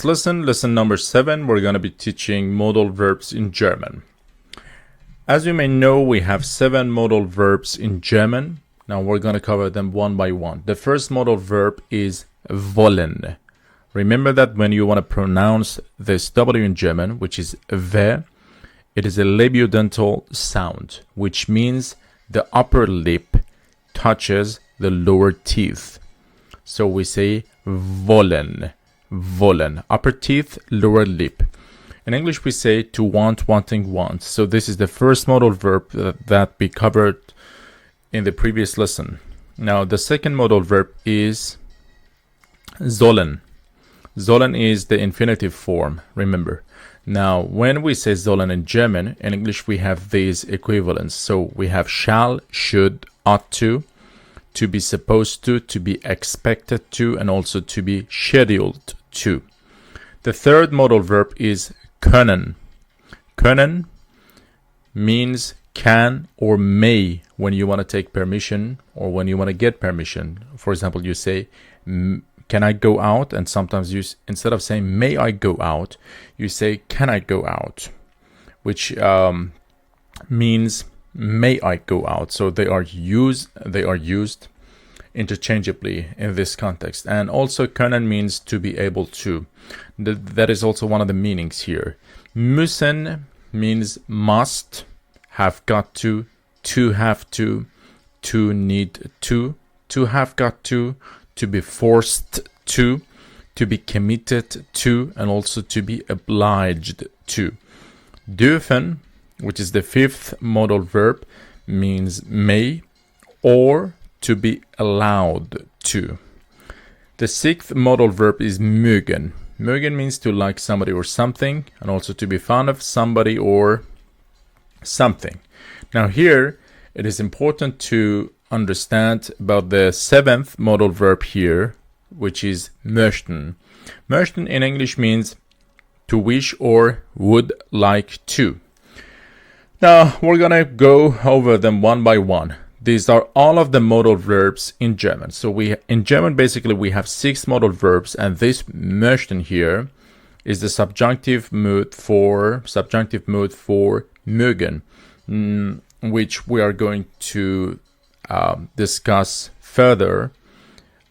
lesson, lesson number 7, we're going to be teaching modal verbs in German. As you may know, we have 7 modal verbs in German. Now we're going to cover them one by one. The first modal verb is wollen. Remember that when you want to pronounce this W in German, which is V, it is a labiodental sound, which means the upper lip touches the lower teeth. So we say wollen, wollen, upper teeth, lower lip. In English we say to want, wanting, want. So this is the first modal verb that we covered in the previous lesson. Now the second modal verb is sollen. Sollen is the infinitive form, remember. Now when we say sollen in German, in English we have these equivalents. So we have shall, should, ought to be supposed to be expected to, and also to be scheduled to. The third modal verb is können. Können means can or may when you want to take permission or when you want to get permission. For example, you say, can I go out? And sometimes you, instead of saying may I go out, you say can I go out, which means may I go out. So they are used interchangeably in this context. And also können means to be able to. That is also one of the meanings here. Müssen means must, have got to have to need to have got to be forced to be committed to, and also to be obliged to. Dürfen, which is the fifth modal verb, means may or to be allowed to. The sixth modal verb is mögen. Mögen means to like somebody or something, and also to be fond of somebody or something. Now here, it is important to understand about the seventh modal verb here, which is möchten. Möchten in English means to wish or would like to. Now we're gonna go over them one by one. These are all of the modal verbs in German. So in German basically we have 6 modal verbs, and this möchten here is the subjunctive mood for mögen, which we are going to discuss further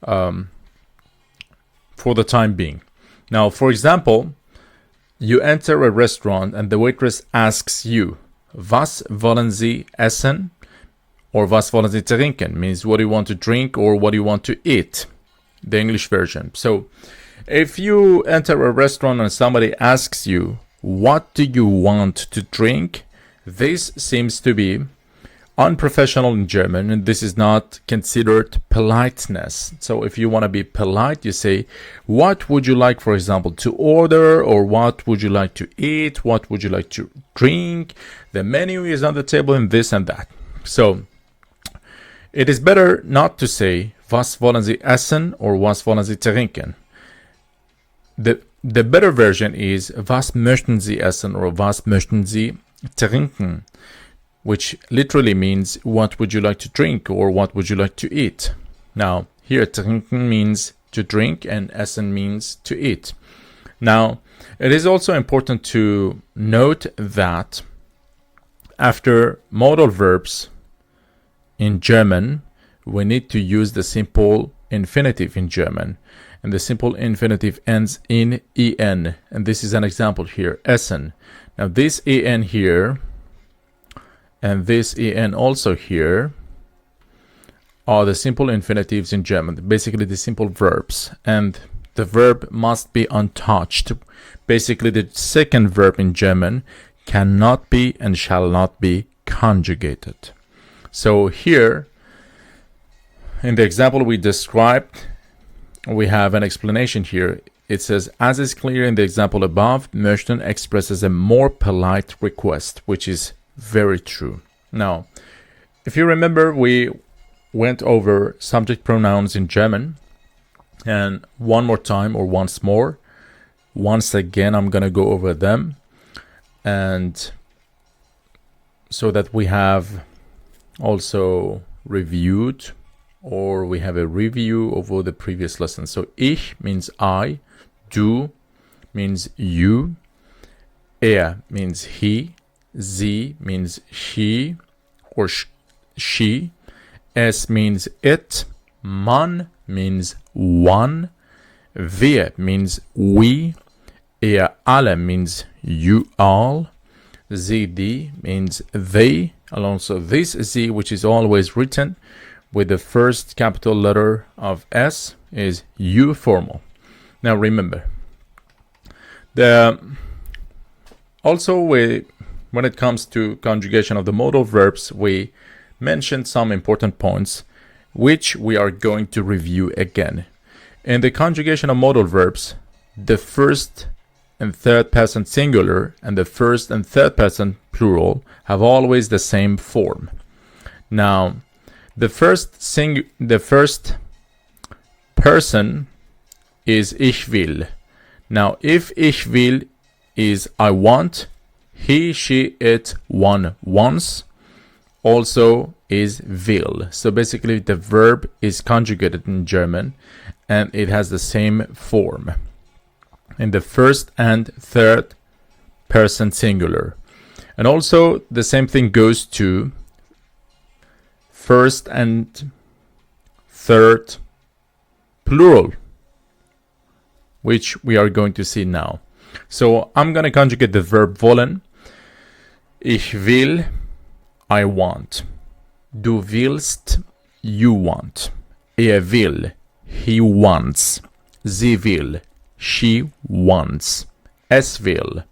for the time being. Now, for example, you enter a restaurant and the waitress asks you, was wollen Sie essen? Or was wollen Sie trinken? Means what do you want to drink or what do you want to eat? The English version. So if you enter a restaurant and somebody asks you, what do you want to drink? This seems to be unprofessional in German, and this is not considered politeness. So if you want to be polite, you say, what would you like, for example, to order, or what would you like to eat? What would you like to drink? The menu is on the table and this and that. So it is better not to say, was wollen Sie essen or was wollen Sie trinken? The better version is, was möchten Sie essen or was möchten Sie trinken? Which literally means, what would you like to drink or what would you like to eat? Now, here trinken means to drink and essen means to eat. Now, it is also important to note that after modal verbs in German, we need to use the simple infinitive in German. And the simple infinitive ends in en. And this is an example here, essen. Now this en here and this en also here are the simple infinitives in German, basically the simple verbs. And the verb must be untouched. Basically the second verb in German cannot be and shall not be conjugated. So here, in the example we described, we have an explanation here. It says, as is clear in the example above, möchten expresses a more polite request, which is very true. Now, if you remember, we went over subject pronouns in German. And one more time, or once again, I'm going to go over them. And so that we have also reviewed, or we have a review over the previous lesson. So ich means I, du means you, means he, sie means she or she, es means it, man means one, wir means we, alle means you all, sie, die means they, and also this z, which is always written with the first capital letter of S, is you formal. Now remember, also when it comes to conjugation of the modal verbs, we mentioned some important points which we are going to review again. In the conjugation of modal verbs, the first and third person singular and the first and third person plural have always the same form. Now, the first person is ich will. Now, if ich will is I want, he, she, it, one wants, also is will. So basically the verb is conjugated in German and it has the same form in the first and third person singular. And also the same thing goes to first and third plural, which we are going to see now. So I'm going to conjugate the verb wollen. Ich will, I want. Du willst, you want. Will, he wants. Sie will, she wants. Es will,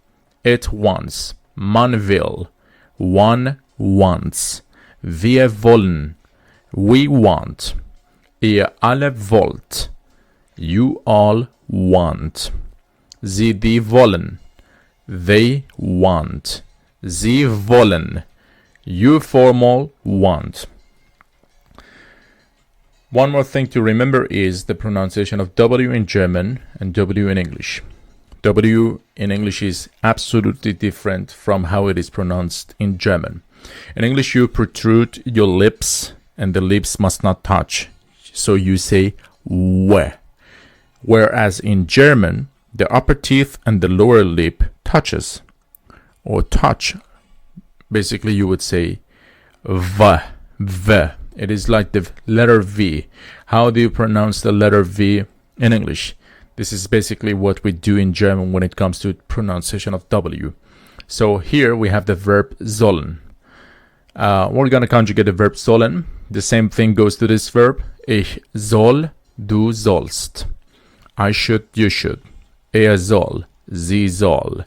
it wants. Man will, one wants. Wir wollen, we want. Ihr alle wollt, you all want. Sie, die wollen, they want. Sie wollen, you formal want. One more thing to remember is the pronunciation of W in German and W in English. W in English is absolutely different from how it is pronounced in German. In English, you protrude your lips and the lips must not touch. So you say we. Whereas in German, the upper teeth and the lower lip touches or touch. Basically, you would say v. It is like the letter V. How do you pronounce the letter V in English? This is basically what we do in German when it comes to pronunciation of W. So here we have the verb sollen. We're going to conjugate the verb sollen. The same thing goes to this verb. Ich soll, du sollst. I should, you should. Soll, sie soll.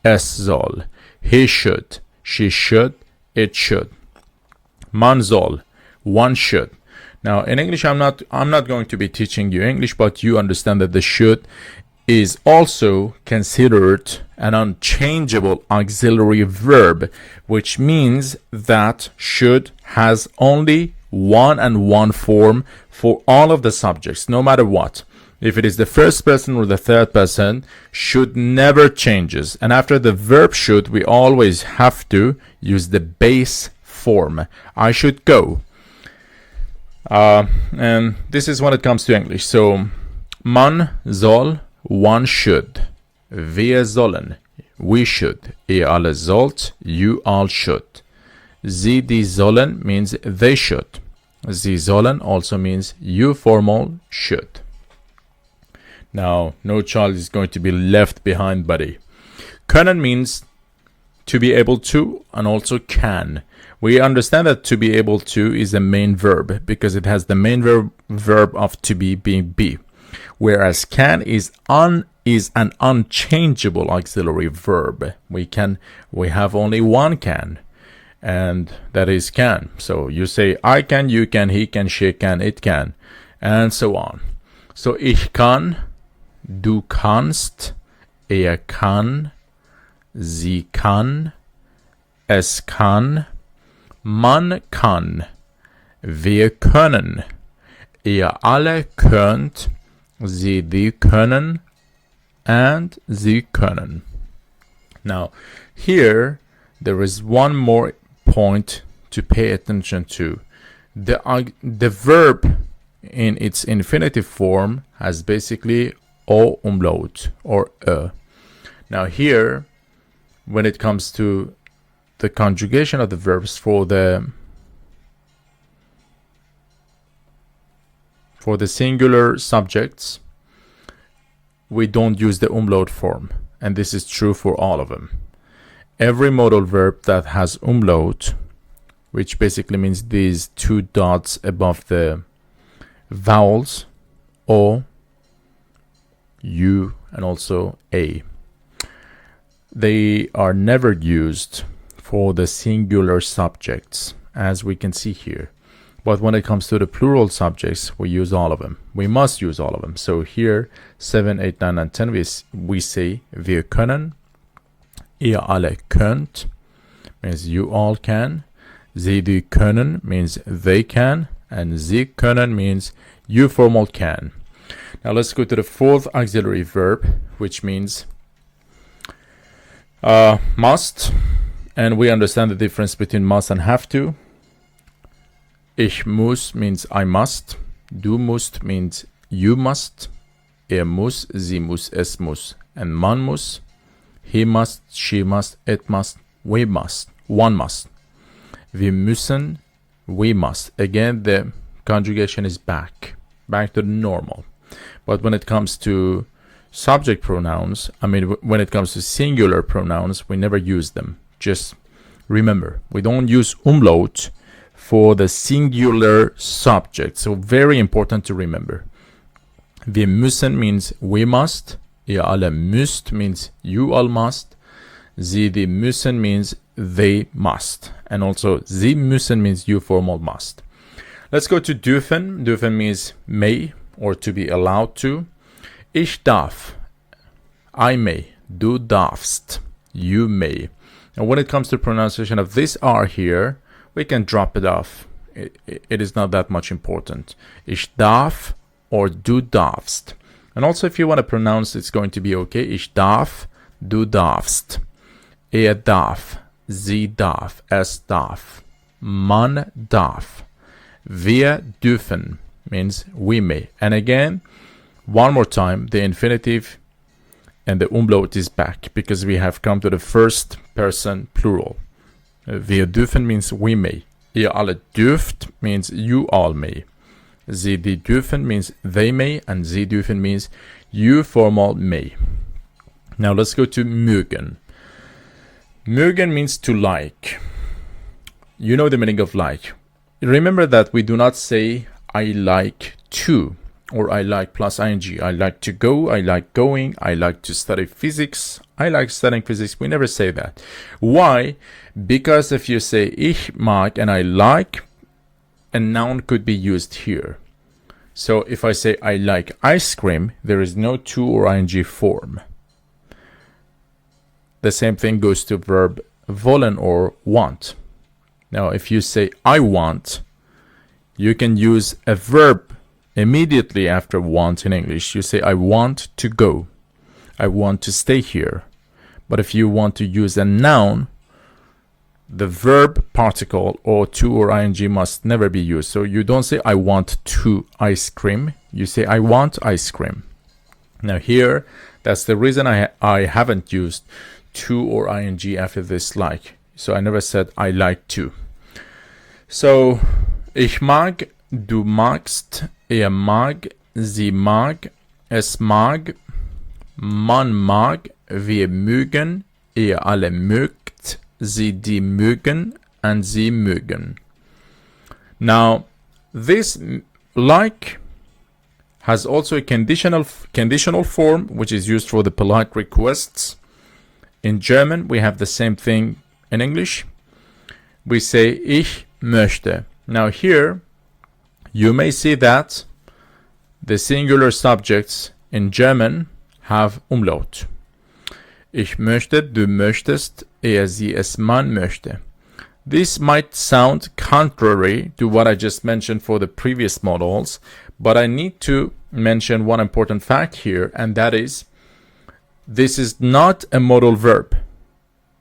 Es soll. He should, she should, it should. Man soll, one should. Now in English, I'm not going to be teaching you English, but you understand that the should is also considered an unchangeable auxiliary verb, which means that should has only one and one form for all of the subjects, no matter what. If it is the first person or the third person, should never changes. And after the verb should, we always have to use the base form. I should go. And this is when it comes to English. So, man soll, one should. Wir sollen, we should. Ihr alle sollt, you all should. Sie, die sollen means they should. Sie sollen also means you formal should. Now, no child is going to be left behind, buddy. Können means to be able to and also can. We understand that to be able to is the main verb because it has the main verb of to be being be. Whereas can is an unchangeable auxiliary verb. We have only one can, and that is can. So you say I can, you can, he can, she can, it can, and so on. So ich kann, du kannst, kann, sie kann, es kann, man kann, wir können, ihr alle könnt, sie, die können, and sie können. Now, here, there is one more point to pay attention to. The verb in its infinitive form has basically o umlaut or Now here, when it comes to the conjugation of the verbs for the singular subjects, we don't use the umlaut form, and this is true for all of them. Every modal verb that has umlaut, which basically means these two dots above the vowels, O, U, and also A, they are never used for the singular subjects, as we can see here. But when it comes to the plural subjects, we use all of them. We must use all of them. So here, 7, 8, 9, and 10, we say wir können, ihr alle könnt, means you all can. Sie die können means they can, and sie können means you formal can. Now let's go to the fourth auxiliary verb, which means must, and we understand the difference between must and have to. Ich muss means I must. Du musst means you must. Muss, sie muss, es muss, and man muss. He must, she must, it must, we must, one must. Wir müssen, we must. Again, the conjugation is back to the normal. But when it comes to subject pronouns, when it comes to singular pronouns, we never use them. Just remember, we don't use umlaut for the singular subject. So very important to remember. Wir müssen means we must. Ihr alle müsst means you all must. Sie die müssen means they must. And also sie müssen means you formal must. Let's go to dürfen. Dürfen means may or to be allowed to. Ich darf, I may. Du darfst, you may. And when it comes to pronunciation of this R here, we can drop it off. It is not that much important. Ich darf or du darfst. And also if you want to pronounce, it's going to be okay. Ich darf, du darfst. Darf, sie darf, es darf. Man darf. Wir dürfen means we may. And again, one more time, the infinitive and the umlaut is back because we have come to the first person plural. Wir dürfen means we may. Ihr alle dürft means you all may. Sie die dürfen means they may, and sie dürfen means you formal may. Now let's go to mögen. Mögen means to like. You know the meaning of like. Remember that we do not say I like to or I like plus ing. I like to go, I like going, I like to study physics, I like studying physics. We never say that. Why? Because if you say ich mag and I like, a noun could be used here. So if I say I like ice cream, there is no to or ing form. The same thing goes to verb wollen or want. Now if you say I want, you can use a verb immediately after want in English. You say I want to go. I want to stay here. But if you want to use a noun, the verb particle or to or ing must never be used. So you don't say I want to ice cream. You say I want ice cream. Now here, that's the reason I haven't used to or ing after this like. So I never said I like to. So ich mag, du magst, mag, sie mag, es mag, man mag, wir mögen, ihr alle mögt, sie die mögen, and sie mögen. Now, this like has also a conditional form, which is used for the polite requests. In German, we have the same thing in English. We say ich möchte. Now here, you may see that the singular subjects in German have umlaut. Ich möchte, du möchtest, sie, es, man möchte. This might sound contrary to what I just mentioned for the previous modals, but I need to mention one important fact here, and that is, this is not a modal verb.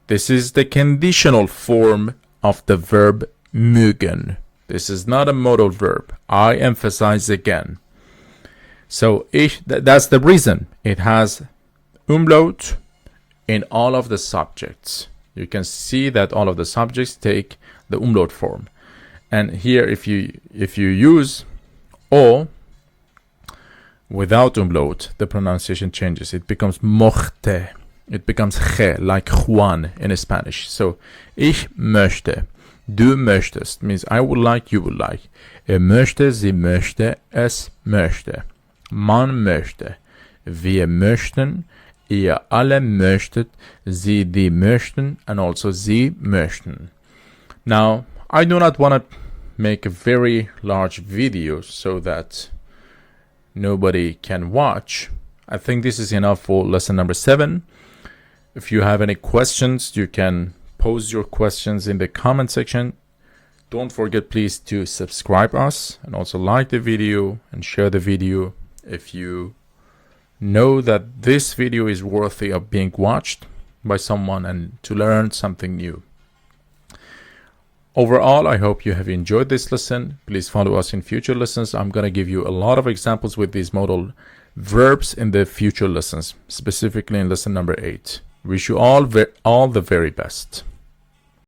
This is the conditional form of the verb mögen. This is not a modal verb. I emphasize again. So that's the reason. It has umlaut. in all of the subjects. You can see that all of the subjects take the umlaut form. And here, if you use O without umlaut, the pronunciation changes. It becomes mochte. It becomes che, like Juan in Spanish. So, ich möchte, du möchtest, means I would like, you would like. Er möchte, sie möchte, es möchte. Man möchte. Wir möchten, ihr alle möchtet, sie, die möchten, and also sie möchten. Now, I do not want to make a very large video so that nobody can watch. I think this is enough for lesson number 7. If you have any questions, you can post your questions in the comment section. Don't forget, please, to subscribe us and also like the video and share the video if you know that this video is worthy of being watched by someone and to learn something new. Overall, I hope you have enjoyed this lesson. Please follow us in future lessons. I'm going to give you a lot of examples with these modal verbs in the future lessons, specifically in lesson number 8. Wish you all the very best.